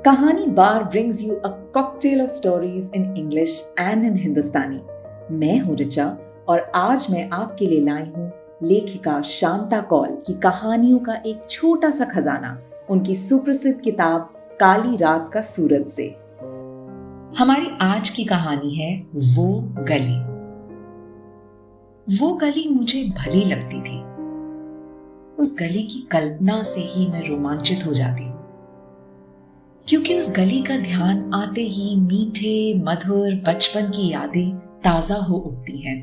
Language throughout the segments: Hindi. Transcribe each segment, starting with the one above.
कहानी बार brings you a cocktail of stories in English and in Hindustani. मैं हूं ऋचा और आज मैं आपके लिए लाई हूं लेखिका शांता कौल की कहानियों का एक छोटा सा खजाना, उनकी सुप्रसिद्ध किताब काली रात का सूरज से। हमारी आज की कहानी है वो गली। वो गली मुझे भली लगती थी। उस गली की कल्पना से ही मैं रोमांचित हो जाती हूँ, क्योंकि उस गली का ध्यान आते ही मीठे मधुर बचपन की यादें ताजा हो उठती हैं।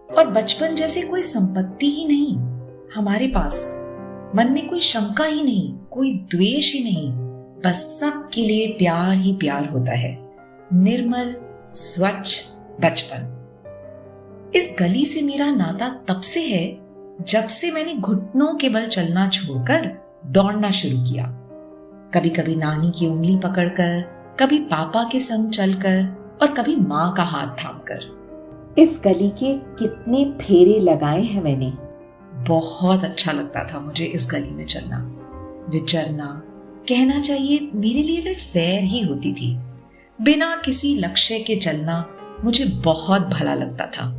और बचपन जैसे कोई संपत्ति ही नहीं हमारे पास, मन में कोई शंका ही नहीं, कोई द्वेष ही नहीं, बस सबके लिए प्यार ही प्यार होता है। निर्मल स्वच्छ बचपन। इस गली से मेरा नाता तब से है जब से मैंने घुटनों के बल चलना छोड़कर दौड़ना शुरू किया। कभी कभी नानी की उंगली पकड़कर, कभी पापा के संग चलकर और कभी माँ का हाथ थामकर। इस गली के कितने फेरे लगाए हैं मैंने। बहुत अच्छा लगता था मुझे इस गली में चलना, विचरना, कहना चाहिए मेरे लिए वह सैर ही होती थी। बिना किसी लक्ष्य के चलना मुझे बहुत भला लगता था।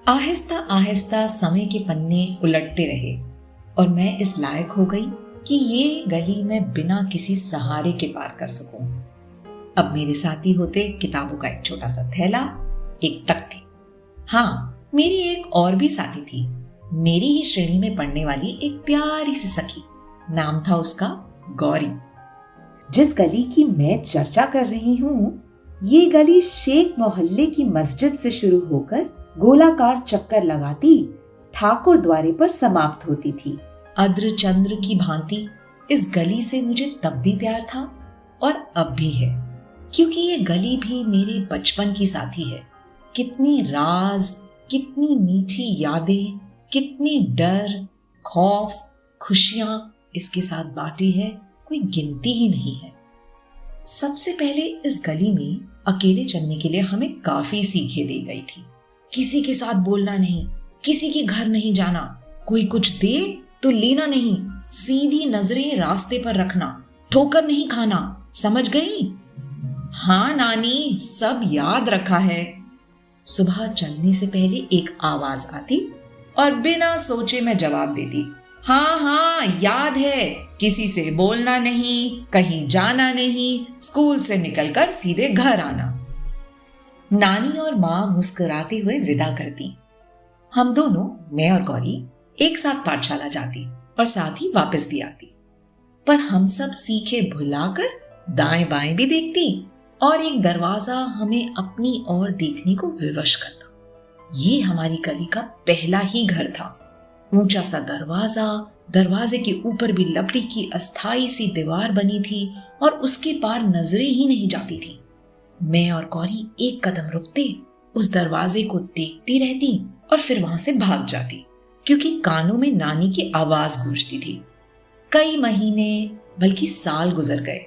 आहिस्ता आहिस्ता समय के पन्ने उलटते रहे और मैं इस लायक हो गई कि ये गली मैं बिना किसी सहारे के पार कर सकूं। अब मेरे साथी होते किताबों का एक छोटा सा थैला, एक तख्ती। हाँ, मेरी एक और भी साथी थी, मेरी ही श्रेणी में पढ़ने वाली एक प्यारी सी सखी। नाम था उसका गौरी। जिस गली की मैं चर्चा कर रही हूँ, ये गली शेख मोहल्ले की मस्जिद से शुरू होकर गोलाकार चक्कर लगाती ठाकुर द्वारे पर समाप्त होती थी। अद्र चंद्र की भांति इस गली से मुझे तब भी प्यार था और अब भी है, क्योंकि ये गली भी मेरे बचपन की साथी है। कितनी राज, कितनी मीठी यादें, कितनी डर, खौफ, खुशियां इसके साथ बांटी है, कोई गिनती ही नहीं है। सबसे पहले इस गली में अकेले चलने के लिए हमें काफी सीखें दी गई थी। किसी के साथ बोलना नहीं, किसी के घर नहीं जाना, कोई कुछ दे तो लेना नहीं, सीधी नजरें रास्ते पर रखना, ठोकर नहीं खाना, समझ गई? हाँ नानी, सब याद रखा है। सुबह चलने से पहले एक आवाज आती और बिना सोचे मैं जवाब देती, हाँ हाँ याद है, किसी से बोलना नहीं, कहीं जाना नहीं, स्कूल से निकलकर सीधे घर आना। नानी और माँ मुस्कुराते हुए विदा करती। हम दोनों, मैं और गौरी, एक साथ पाठशाला जाती और साथ ही वापस भी आती। पर हम सब सीखे भुलाकर दाएं बाएं भी देखती और एक दरवाजा हमें अपनी ओर देखने को विवश करता। ये हमारी गली का पहला ही घर था। ऊंचा सा दरवाजा, दरवाजे के ऊपर भी लकड़ी की अस्थाई सी दीवार बनी थी और उसके पार नजरें ही नहीं जाती थी। मैं और गौरी एक कदम रुकते, उस दरवाजे को देखती रहती और फिर वहां से भाग जाती, क्योंकि कानों में नानी की आवाज गूंजती थी। कई महीने बल्कि साल गुजर गए।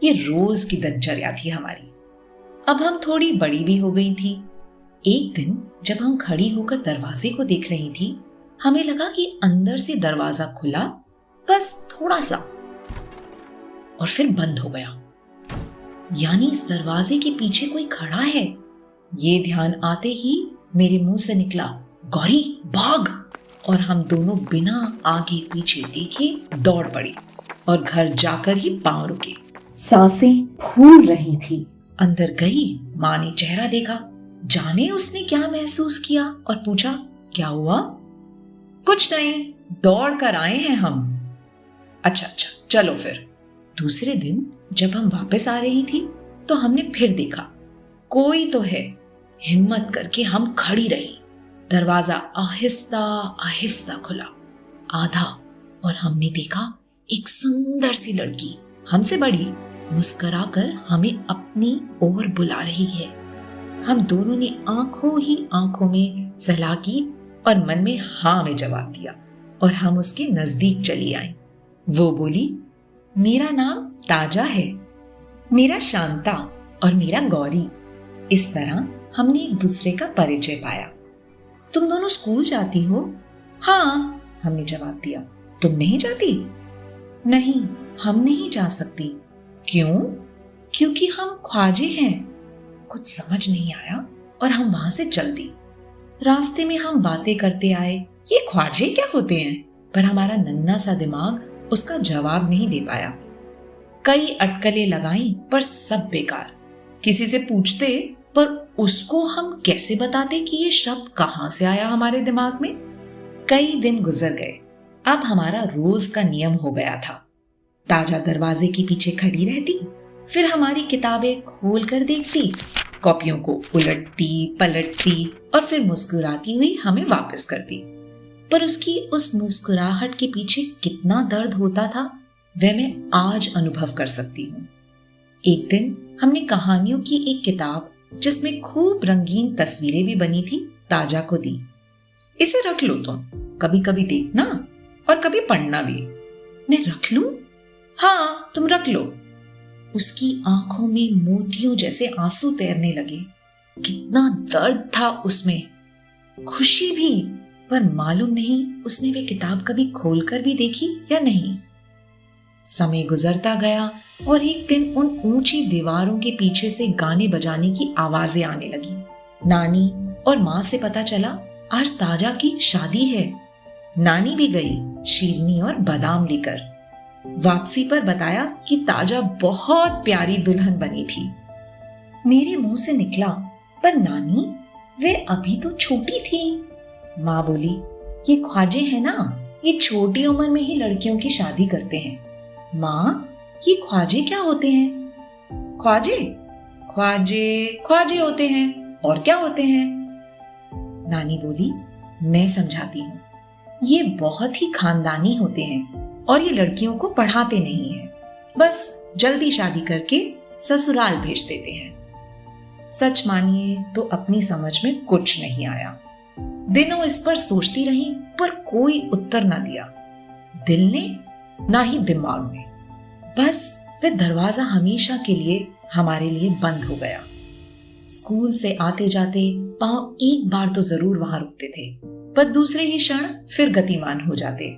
ये रोज की दिनचर्या थी हमारी। अब हम थोड़ी बड़ी भी हो गई थी। एक दिन जब हम खड़ी होकर दरवाजे को देख रही थी, हमें लगा कि अंदर से दरवाजा खुला, बस थोड़ा सा, और फिर बंद हो गया। यानी इस दरवाजे के पीछे कोई खड़ा है। ये ध्यान आते ही मेरे मुंह से निकला, गौरी भाग! और हम दोनों बिना आगे पीछे देखे दौड़ पड़ी और घर जाकर ही पांव रुके। सांसें फूल रही थी। अंदर गई, माँ ने चेहरा देखा। जाने उसने क्या महसूस किया और पूछा, क्या हुआ? कुछ नहीं, दौड़ कर आए हैं हम। अच्छा चलो फिर। दूसरे दिन जब हम वापस आ रही थी तो हमने फिर देखा, कोई तो है। हिम्मत करके हम खड़ी रही। दरवाजा आहिस्ता आहिस्ता खुला, आधा, और हमने देखा एक सुंदर सी लड़की, हमसे बड़ी, मुस्कुराकर हमें अपनी ओर बुला रही है। हम दोनों ने आंखों ही आंखों में सलाह की और मन में हाँ में जवाब दिया और हम उसके नजदीक चली आए। वो बोली, मेरा नाम ताजा है, मेरा शांता और मेरा गौरी। इस तरह हमने एक दूसरे का परिचय पाया। तुम दोनों स्कूल जाती हो? हाँ, हमने जवाब दिया। तुम नहीं जाती? नहीं, हम नहीं जा सकती। क्यों? क्योंकि हम ख्वाजे हैं। कुछ समझ नहीं आया और हम वहां से चल दी। रास्ते में हम बातें करते आए, ये ख्वाजे क्या होते हैं? पर हमारा नन्हा सा दिमाग उसका जवाब नहीं दे पाया। कई अटकलें लगाई पर सब बेकार। किसी से पूछते पर उसको हम कैसे बताते कि ये शब्द कहां से आया हमारे दिमाग में। कई दिन गुजर गए। अब हमारा रोज का नियम हो गया था। ताजा दरवाजे के पीछे खड़ी रहती, फिर हमारी किताबें खोल कर देखती, कॉपियों को उलटती पलटती और फिर मुस्कुराती हुई हमें वापस करती। पर उसकी उस मुस्कुराहट के पीछे कितना दर्द होता था वह मैं आज अनुभव कर सकती हूँ। एक दिन हमने कहानियों की एक किताब जिसमें खूब रंगीन तस्वीरें भी बनी थी ताजा को दी। इसे रख लो तुम, कभी कभी देखना और कभी पढ़ना भी। मैं रख लूं? हाँ तुम रख लो। उसकी आंखों में मोतियों जैसे आंसू तैरने लगे। कितना दर्द था उसमें, खुशी भी, पर मालूम नहीं उसने वे किताब कभी खोलकर भी देखी या नहीं। समय गुजरता गया और एक दिन उन ऊंची दीवारों के पीछे से गाने बजाने की आवाजें आने लगी। नानी और माँ से पता चला आज ताजा की शादी है। नानी भी गई शीरनी और बादाम लेकर। वापसी पर बताया कि ताजा बहुत प्यारी दुल्हन बनी थी। मेरे मुंह से निकला, पर नानी वे अभी तो छोटी थी। माँ बोली, ये ख्वाजे हैं ना, ये छोटी उम्र में ही लड़कियों की शादी करते हैं। माँ ये ख्वाजे क्या होते हैं? ख्वाजे ख्वाजे ख्वाजे होते हैं, और क्या होते हैं? नानी बोली, मैं समझाती हूँ। ये बहुत ही खानदानी होते हैं और ये लड़कियों को पढ़ाते नहीं हैं, बस जल्दी शादी करके ससुराल भेज देते हैं। सच मानिए तो अपनी समझ में कुछ नहीं आया। दिनों इस पर सोचती रही पर कोई उत्तर ना दिया, दिल ने ना ही दिमाग ने। बस वह दरवाजा हमेशा के लिए हमारे लिए बंद हो गया। स्कूल से आते जाते पांव एक बार तो जरूर वहां रुकते थे, पर दूसरे ही क्षण फिर गतिमान हो जाते।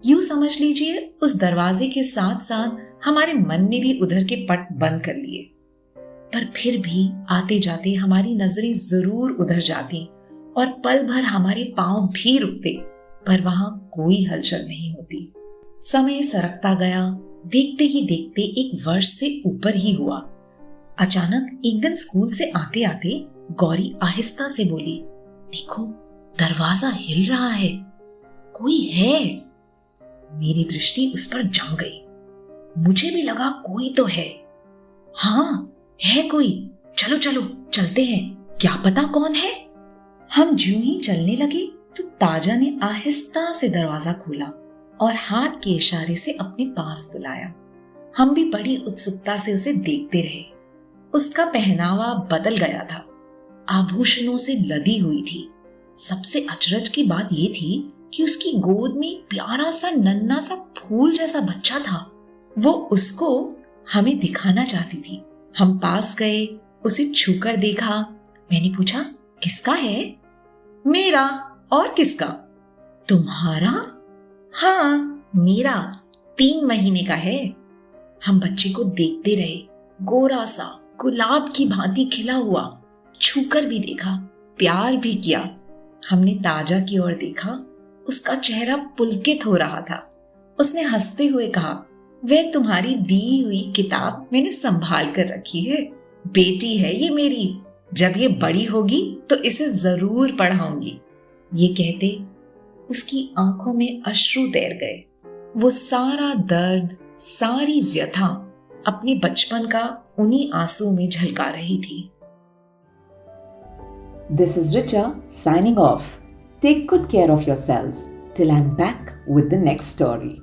यूं समझ लीजिए उस दरवाजे के साथ साथ हमारे मन ने भी उधर के पट बंद कर लिए। पर फिर भी आते जाते हमारी नजरें जरूर उधर जाती और पल भर हमारे पांव भी रुकते, पर वहां कोई हलचल नहीं होती। समय सरकता गया। देखते ही देखते एक वर्ष से ऊपर ही हुआ। अचानक एक दिन स्कूल से आते आते गौरी आहिस्ता से बोली, देखो दरवाजा हिल रहा है, कोई है। मेरी दृष्टि उस पर जम गई। मुझे भी लगा कोई तो है। हाँ है कोई, चलो चलो चलते हैं, क्या पता कौन है। हम ज्यों ही चलने लगे तो ताजा ने आहिस्ता से दरवाजा खोला और हाथ के इशारे से अपने पास बुलाया। हम भी बड़ी उत्सुकता से उसे देखते रहे। उसका पहनावा बदल गया था, आभूषणों से लदी हुई थी। सबसे अचरज की बात यह थी कि उसकी गोद में प्यारा सा नन्हा सा फूल जैसा बच्चा था। वो उसको हमें दिखाना चाहती थी। हम पास गए, उसे छूकर देखा। मैंने पूछा, किसका है? मेरा। और किसका? तुम्हारा? हाँ मेरा, 3 महीने का है। हम बच्चे को देखते रहे, गोरा सा गुलाब की भांति खिला हुआ। छूकर भी देखा, प्यार भी किया। हमने ताजा की ओर देखा, उसका चेहरा पुलकित हो रहा था। उसने हंसते हुए कहा, वह तुम्हारी दी हुई किताब मैंने संभाल कर रखी है। बेटी है ये मेरी, जब ये बड़ी होगी तो इसे जरूर पढ़ाऊंगी। ये कहते उसकी आंखों में अश्रु तैर गए। वो सारा दर्द, सारी व्यथा अपने बचपन का उन्हीं आंसू में झलका रही थी। This is Richa signing off. Take good care of yourselves till I'm back with the next story.